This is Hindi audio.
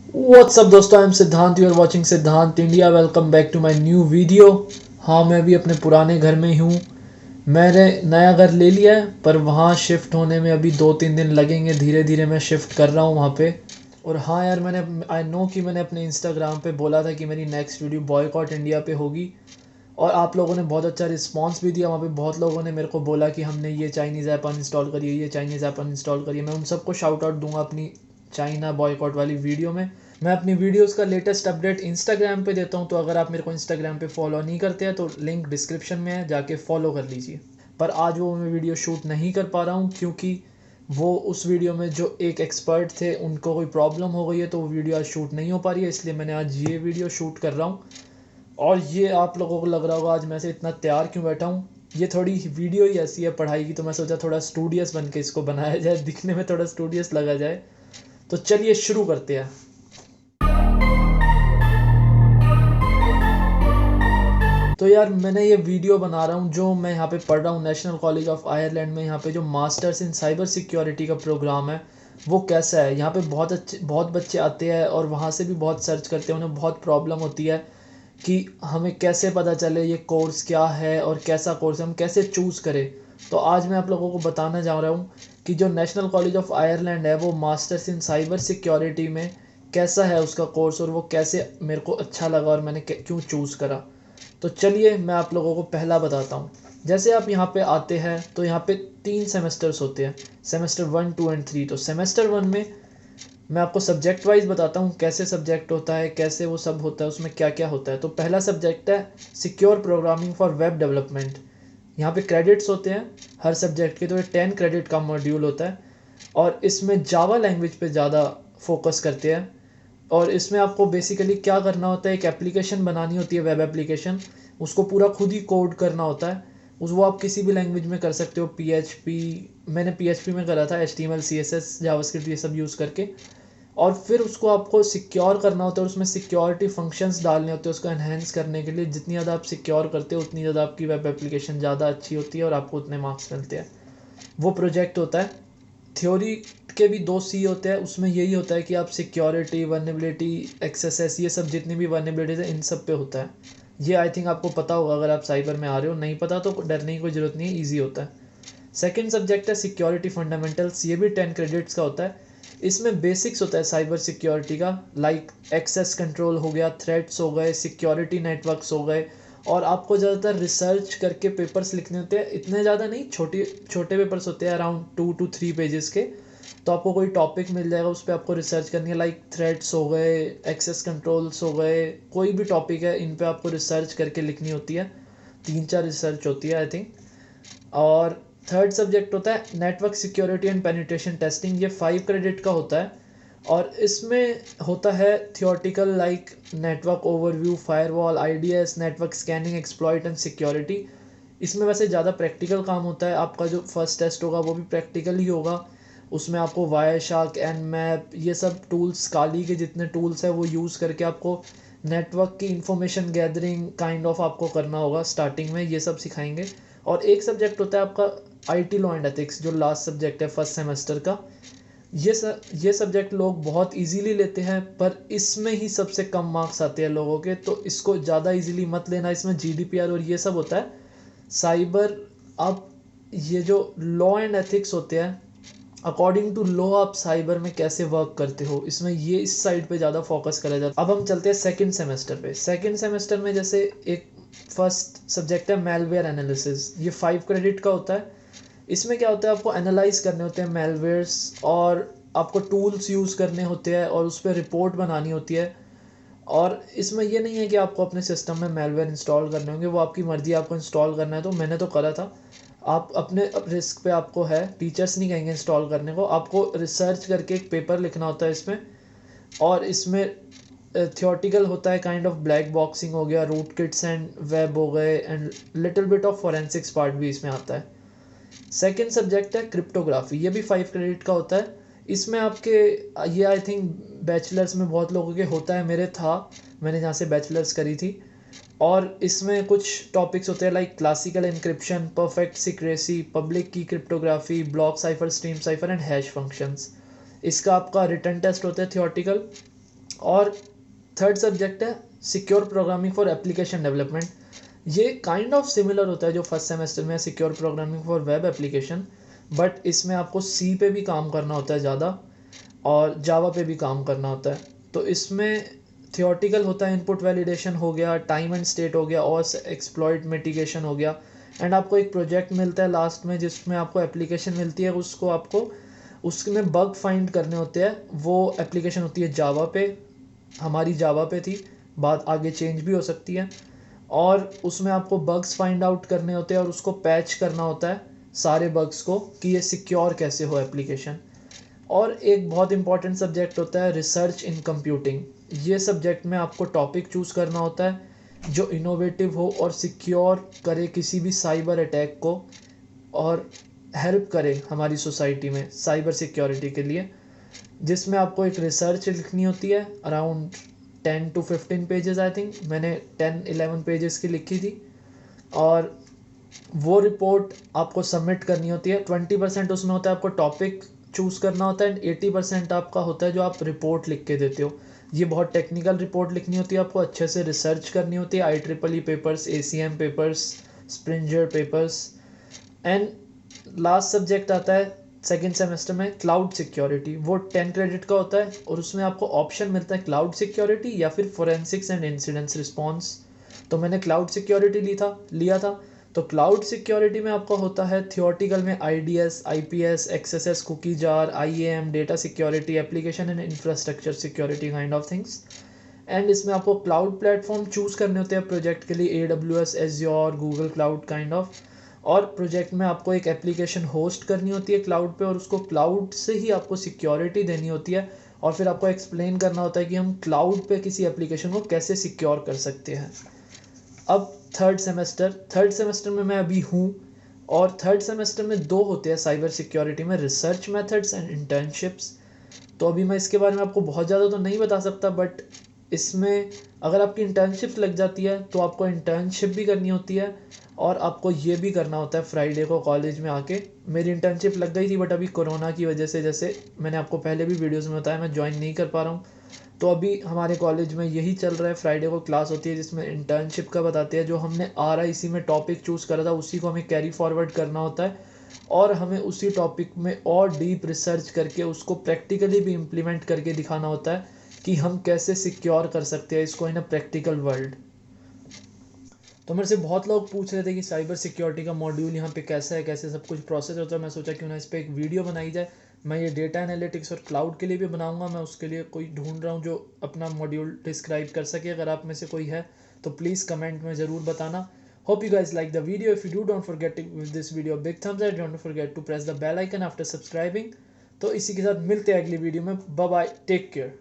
व्हाट्स अप दोस्तों, I am Siddhant, you are watching Siddhant India. Welcome back to my new video. हाँ, मैं अभी अपने पुराने घर में ही हूँ। मैंने नया घर ले लिया है पर वहाँ शिफ्ट होने में अभी 2-3 दिन लगेंगे। धीरे धीरे मैं शिफ्ट कर रहा हूँ वहाँ पे। और हाँ यार, मैंने आई नो कि मैंने अपने इंस्टाग्राम पे बोला था कि मेरी नेक्स्ट वीडियो बॉयकॉट इंडिया पे होगी। और आप लोगों ने बहुत अच्छा रिस्पांस भी दिया। वहाँ पे बहुत लोगों ने मेरे को बोला कि हमने ये चाइनीज़ ऐप अनइंस्टॉल करी है, ये चाइनीज़ ऐप अनइंस्टॉल करी है। मैं उन सबको शाउट आउट दूंगा अपनी चाइना बॉयकॉट वाली वीडियो में। मैं अपनी वीडियोस का लेटेस्ट अपडेट इंस्टाग्राम पे देता हूँ, तो अगर आप मेरे को इंस्टाग्राम पे फॉलो नहीं करते हैं तो लिंक डिस्क्रिप्शन में है, जाके फॉलो कर लीजिए। पर आज वो मैं वीडियो शूट नहीं कर पा रहा हूँ क्योंकि वो उस वीडियो में जो एक एक्सपर्ट थे उनको कोई प्रॉब्लम हो गई है, तो वो वीडियो आज शूट नहीं हो पा रही है। इसलिए मैंने आज ये वीडियो शूट कर रहा हूँ। और ये आप लोगों को लग रहा होगा आज मैं से इतना तैयार क्यों बैठा हूँ। ये थोड़ी वीडियो ही ऐसी है पढ़ाई की, तो मैं सोचा थोड़ा स्टूडियस बन के इसको बनाया जाए, दिखने में थोड़ा स्टूडियस लगा जाए। तो चलिए शुरू करते हैं। तो यार, मैंने ये वीडियो बना रहा हूँ जो मैं यहाँ पे पढ़ रहा हूँ नेशनल कॉलेज ऑफ आयरलैंड में। यहाँ पे जो मास्टर्स इन साइबर सिक्योरिटी का प्रोग्राम है वो कैसा है। यहाँ पे बहुत बच्चे आते हैं और वहाँ से भी बहुत सर्च करते हैं। उन्हें बहुत प्रॉब्लम होती है कि हमें कैसे पता चले ये कोर्स क्या है और कैसा कोर्स है, हम कैसे चूज़ करें। तो आज मैं आप लोगों को बताना चाह रहा हूँ कि जो नेशनल कॉलेज ऑफ आयरलैंड है वो मास्टर्स इन साइबर सिक्योरिटी में कैसा है उसका कोर्स, और वो कैसे मेरे को अच्छा लगा और मैंने क्यों चूज़ करा। तो चलिए मैं आप लोगों को पहला बताता हूँ। जैसे आप यहाँ पे आते हैं तो यहाँ पे 3 सेमेस्टर्स होते हैं, सेमेस्टर 1, 2 एंड 3। तो सेमेस्टर 1 में मैं आपको सब्जेक्ट वाइज बताता हूँ कैसे सब्जेक्ट होता है, कैसे वो सब होता है, उसमें क्या क्या होता है। तो पहला सब्जेक्ट है secure programming for web development. यहाँ पे क्रेडिट्स होते हैं हर सब्जेक्ट के, तो ये 10 क्रेडिट का मॉड्यूल होता है। और इसमें जावा लैंग्वेज पे ज़्यादा फोकस करते हैं। और इसमें आपको बेसिकली क्या करना होता है, एक एप्लीकेशन बनानी होती है, वेब एप्लीकेशन। उसको पूरा खुद ही कोड करना होता है। उस वो आप किसी भी लैंग्वेज में कर सकते हो। पीएचपी, मैंने पीएचपी में करा था, एचटीएमएल सीएसएस जावास्क्रिप्ट ये सब यूज़ करके। और फिर उसको आपको सिक्योर करना होता है, उसमें सिक्योरिटी फंक्शंस डालने होते हैं उसको एनहेंस करने के लिए। जितनी ज़्यादा आप सिक्योर करते हो उतनी ज़्यादा आपकी वेब एप्लीकेशन ज़्यादा अच्छी होती है और आपको उतने मार्क्स मिलते हैं। वो प्रोजेक्ट होता है। थ्योरी के भी 2 सी होते हैं, उसमें यही होता है कि आप सिक्योरिटी, वर्नेबिलिटी, एक्सेस, ये सब जितनी भी वर्नेबिलिटीज है इन सब पे होता है। ये आई थिंक आपको पता होगा अगर आप साइबर में आ रहे हो। नहीं पता तो डरने की कोई ज़रूरत नहीं है, ईजी होता है। सेकेंड सब्जेक्ट है सिक्योरिटी फंडामेंटल्स। ये भी 10 क्रेडिट्स का होता है। इसमें बेसिक्स होता है साइबर सिक्योरिटी का, लाइक एक्सेस कंट्रोल हो गया, थ्रेट्स हो गए, सिक्योरिटी नेटवर्क्स हो गए। और आपको ज़्यादातर रिसर्च करके पेपर्स लिखने होते हैं, इतने ज़्यादा नहीं, छोटे छोटे पेपर्स होते हैं अराउंड 2 to 3 पेजेस के। तो आपको कोई टॉपिक मिल जाएगा, उस पर आपको रिसर्च करनी है, लाइक थ्रेड्स हो गए, एक्सेस कंट्रोल्स हो गए, कोई भी टॉपिक है इन पे आपको रिसर्च करके लिखनी होती है। 3-4 रिसर्च होती है आई थिंक। और थर्ड सब्जेक्ट होता है network security and penetration testing. ये 5 क्रेडिट का होता है। और इसमें होता है theoretical, like network overview, firewall, IDs, network scanning, exploit and security. इसमें वैसे ज़्यादा प्रैक्टिकल काम होता है। आपका जो फर्स्ट टेस्ट होगा वो भी प्रैक्टिकल ही होगा। उसमें आपको वायर शार्क, एन मैप, ये सब टूल्स, काली के जितने टूल्स हैं वो यूज़ करके आपको नेटवर्क की इंफॉर्मेशन गैदरिंग काइंड ऑफ आपको करना होगा। स्टार्टिंग में ये सब सिखाएंगे। और एक सब्जेक्ट होता है आपका आईटी लॉ एंड एथिक्स, जो लास्ट सब्जेक्ट है फर्स्ट सेमेस्टर का। ये सब्जेक्ट लोग बहुत इजीली लेते हैं, पर इसमें ही सबसे कम मार्क्स आते हैं लोगों के, तो इसको ज़्यादा इजीली मत लेना। इसमें जीडीपीआर और ये सब होता है साइबर। आप ये जो लॉ एंड एथिक्स होते हैं, अकॉर्डिंग टू लॉ आप साइबर में कैसे वर्क करते हो, इसमें ये इस साइड पे ज़्यादा फोकस करा जाता है। अब हम चलते हैं सेकंड सेमेस्टर पे। सेकंड सेमेस्टर में जैसे एक फर्स्ट सब्जेक्ट है मेलवेयर एनालिसिस। ये 5 क्रेडिट का होता है। इसमें क्या होता है, आपको एनालाइज करने होते हैं मेलवेयर्स, और आपको टूल्स यूज़ करने होते हैं और उस पर रिपोर्ट बनानी होती है। और इसमें ये नहीं है कि आपको अपने सिस्टम में मेलवेयर इंस्टॉल करने होंगे, वो आपकी मर्ज़ी, आपको इंस्टॉल करना है तो। मैंने तो करा था। आप अपने रिस्क पे आपको है, टीचर्स नहीं कहेंगे इंस्टॉल करने को। आपको रिसर्च करके एक पेपर लिखना होता है इसमें। और इसमें थियोरटिकल होता है, काइंड ऑफ ब्लैक बॉक्सिंग हो गया, रूट किट्स एंड वेब हो गए, and little bit of forensics part भी इसमें आता है। सेकेंड सब्जेक्ट है क्रिप्टोग्राफी। ये भी 5 क्रेडिट का होता है। इसमें आपके ये आई थिंक बैचलर्स में बहुत लोगों के होता है, मेरे था, मैंने जहाँ से बैचलर्स करी थी। और इसमें कुछ टॉपिक्स होते हैं like classical encryption, perfect secrecy, public की cryptography, block cipher, stream cipher and hash functions. इसका आपका रिटर्न टेस्ट होता है थियोरटिकल। और थर्ड सब्जेक्ट है secure programming for application development. ये काइंड ऑफ सिमिलर होता है जो फर्स्ट सेमेस्टर में secure programming for web application, but इसमें आपको सी पे भी काम करना होता है ज़्यादा और जावा पे भी काम करना होता है। तो इसमें थियोरटिकल होता है, इनपुट वैलिडेशन हो गया, टाइम एंड स्टेट हो गया और एक्सप्लॉइट मिटिगेशन हो गया। एंड आपको एक प्रोजेक्ट मिलता है लास्ट में जिसमें आपको एप्लीकेशन मिलती है, उसको आपको उसमें बग फाइंड करने होते हैं। वो एप्लीकेशन होती है जावा पे, हमारी जावा पे थी, बात आगे चेंज भी हो सकती है। और उसमें आपको बग्स फाइंड आउट करने होते हैं और उसको पैच करना होता है सारे बग्स को कि ये सिक्योर कैसे हो एप्लीकेशन। और एक बहुत इंपॉर्टेंट सब्जेक्ट होता है रिसर्च इन कंप्यूटिंग। ये सब्जेक्ट में आपको टॉपिक चूज़ करना होता है जो इनोवेटिव हो और सिक्योर करे किसी भी साइबर अटैक को और हेल्प करे हमारी सोसाइटी में साइबर सिक्योरिटी के लिए, जिसमें आपको एक रिसर्च लिखनी होती है around 10 to 15 pages. I think मैंने 10-11 पेजेस की लिखी थी। और वो रिपोर्ट आपको सबमिट करनी होती है। 20% उसमें होता है आपको टॉपिक चूज़ करना होता है एंड 80% आपका होता है जो आप रिपोर्ट लिख के देते हो। ये बहुत टेक्निकल रिपोर्ट लिखनी होती है, आपको अच्छे से रिसर्च करनी होती है, IEEE papers, ACM papers, Springer papers. And last subject आता है सेकेंड सेमेस्टर में क्लाउड सिक्योरिटी। वो 10 क्रेडिट का होता है और उसमें आपको ऑप्शन मिलता है क्लाउड सिक्योरिटी या फिर फोरेंसिक्स एंड इंसिडेंट्स रिस्पॉन्स। तो मैंने क्लाउड सिक्योरिटी लिया था। तो क्लाउड सिक्योरिटी में आपका होता है थियोरटिकल में IDS, IPS, XSS, cookie jar, IAM, data security, application and infrastructure security kind of things. And इसमें आपको क्लाउड प्लेटफॉर्म चूज़ करने होते हैं प्रोजेक्ट के लिए, AWS, Azure, Google cloud kind of. और प्रोजेक्ट में आपको एक एप्लीकेशन होस्ट करनी होती है क्लाउड पे और उसको क्लाउड से ही आपको सिक्योरिटी देनी होती है। और फिर आपको एक्सप्लेन करना होता है कि हम क्लाउड पे किसी एप्लीकेशन को कैसे सिक्योर कर सकते हैं। अब थर्ड सेमेस्टर में मैं अभी हूँ और थर्ड सेमेस्टर में 2 होते हैं साइबर सिक्योरिटी में, रिसर्च मेथड्स एंड इंटर्नशिप्स। तो अभी मैं इसके बारे में आपको बहुत ज़्यादा तो नहीं बता सकता, बट इसमें अगर आपकी इंटर्नशिप लग जाती है तो आपको इंटर्नशिप भी करनी होती है और आपको ये भी करना होता है फ्राइडे को कॉलेज में आके। मेरी इंटर्नशिप लग गई थी बट अभी कोरोना की वजह से, जैसे मैंने आपको पहले भी वीडियोस में बताया, मैं ज्वाइन नहीं कर पा रहा हूँ। तो अभी हमारे कॉलेज में यही चल रहा है, फ्राइडे को क्लास होती है जिसमें इंटर्नशिप का बताते हैं। जो हमने RIC में टॉपिक चूज़ करा था उसी को हमें कैरी फॉरवर्ड करना होता है और हमें उसी टॉपिक में और डीप रिसर्च करके उसको प्रैक्टिकली भी इम्प्लीमेंट करके दिखाना होता है कि हम कैसे सिक्योर कर सकते हैं इसको इन अ प्रैक्टिकल वर्ल्ड। तो मेरे से बहुत लोग पूछ रहे थे कि साइबर सिक्योरिटी का मॉड्यूल यहाँ पे कैसा है, कैसे सब कुछ प्रोसेस होता है। मैं सोचा क्यों ना इस पर एक वीडियो बनाई जाए। मैं ये डेटा एनालिटिक्स और क्लाउड के लिए भी बनाऊंगा। मैं उसके लिए कोई ढूंढ रहा हूँ जो अपना मॉड्यूल डिस्क्राइब कर सके। अगर आप में से कोई है तो प्लीज़ कमेंट में ज़रूर बताना। Hope you guys like the video. If you do, don't forget to give this video a big thumbs up. Don't forget to press the bell icon after subscribing. तो इसी के साथ मिलते हैं अगली वीडियो में। Bye bye, take care.